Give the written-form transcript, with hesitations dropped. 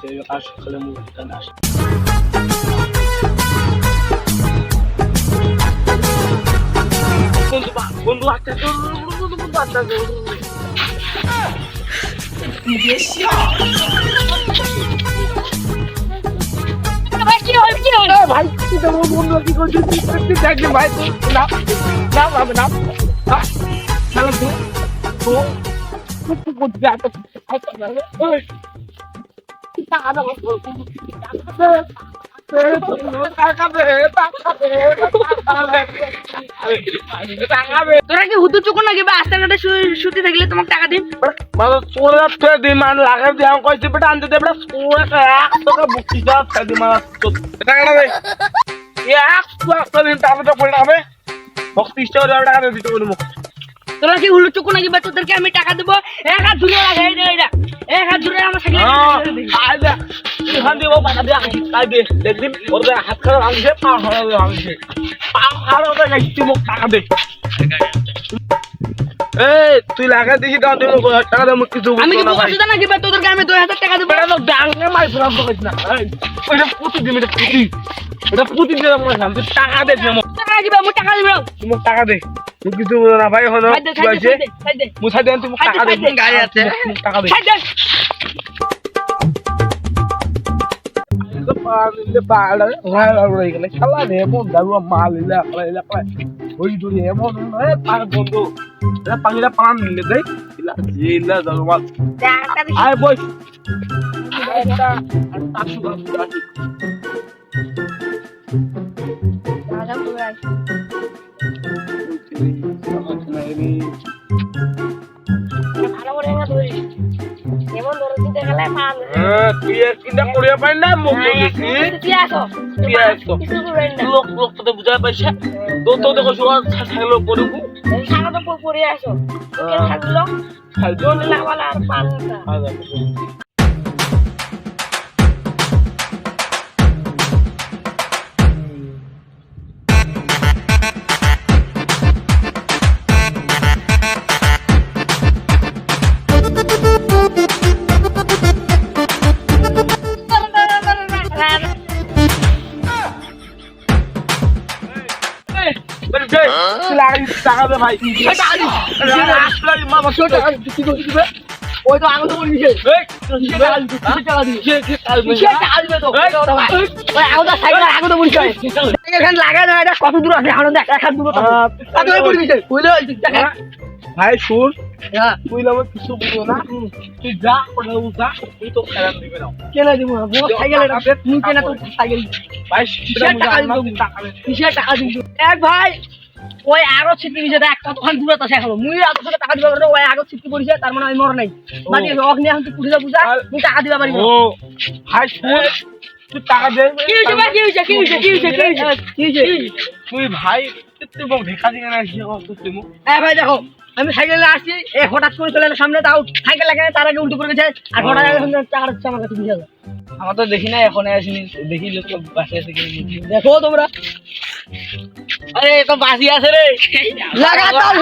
আছে আর সকালে মুখটা না আসে বন্ধু আচ্ছা বন্ধু আচ্ছা你别笑。ভাই তুই তো বন্ধু কি করছিস তুই দেখলি ভাই না না হবে না চলো তো তুই করছিস এত টাকা দাও তোরা কি হুতু চুকুন নাকি বা রাস্তাঘাটে শুতে থাকলে তোমাকে টাকা দিন মানে চোরা ফেলে দিই মানে লাগাই দিয়ে আমি কইছি বেটা আনতে দে বেটা চোরা টাকা বুকি যা ফেলে দিই মানে টাকাটা দে এক টাকা দিন টাকাটা পড়ে যাবে বক্তি স্টোর টাকা দিয়ে দিতে বলবো তোরা কি হুলু চুকুন নাকি বা তোদেরকে আমি টাকা দেবো এক হাত ধরে লাগাই রে এটা এক হাত ধরে আমার সাইকেল আইদা এখান দিয়ে টাকা দিয়ে কাই দে দেখবি ওর হাত খারাপ আনছে পা খারাপ আনছে পা খারাপ গাইছি মোক টাকা দে এই তুই লাগা দিছি দাও তুই টাকা দাও কিছু আমি কি বলছি নাকি বা তোদেরকে আমি 2000 টাকা দেবো বেটা তো ডাঙ্গে মাই ফেরাম তো কইছ না ওইটা প্রতিদিন এটা প্রতিদিন আমার নাম তুই টাকা দে মোক টাকা দিবা আমি টাকা দিব মোক টাকা দে তুই কিছু বল না ভাই হলো কইছে মুছা দেন তুই মোক টাকা দে গায়ে আছে টাকা দে তো পারলে পাড়া রাইলা গেলে খেলা দে মন দারু মাল ইলা কলা ওই দূরে এমন পার বন্ধু এটা পানিটা পান নিলে দেই ইলা জিলা দারু মাল আয় বই এটা টাকু গাছ তুই কিনা করিয়া পাই না মুখ লোক লোক তো বুঝাই পাইছে তো তো দেখো সবার ছাগল পড়বো পড়ে আসো থাকলো আর পান টাকা দে ভাই ওই তো আঙুল করে দিছে কত দূর আছে ভাই শুন তুই আমার কিছু বুঝো না তুই যা যা তুই তো খেলা দিবে না কেনা দিব সাইকেল তুই কেনা তো সাইকেল ভাই টাকা দিব এক ভাই ওই আরো ছিটকি দিছে দেখ কতক্ষণ দূরত আছে এখন মুই এত টাকা দিবা পারবো ওই আগত ছিটকি পড়িছে তার মানে আমি মর নাই বাকি অগ্নি এখন তুই পুলিশে বুঝা তুই টাকা দিবা পারিস ও ভাই শুন তুই টাকা দে কি হইছে ভাই কি হইছে তুই ভাই তুই মোক দেখা দিকে না তুই মোক ভাই দেখো আমি সাইকেলে আসছি হঠাৎ করে চলে সামনে তাও সাইকেল লাগায় তার আগে উল্টো পড়ে গেছে আর হঠাৎ টাকা হচ্ছে আমার কাছে 20,000 আমার তো দেখি না এখন আসিনি দেখি লোক বাসায় থেকে দেখো তোমরা আরে তো বাসি আছে রে লাগাতার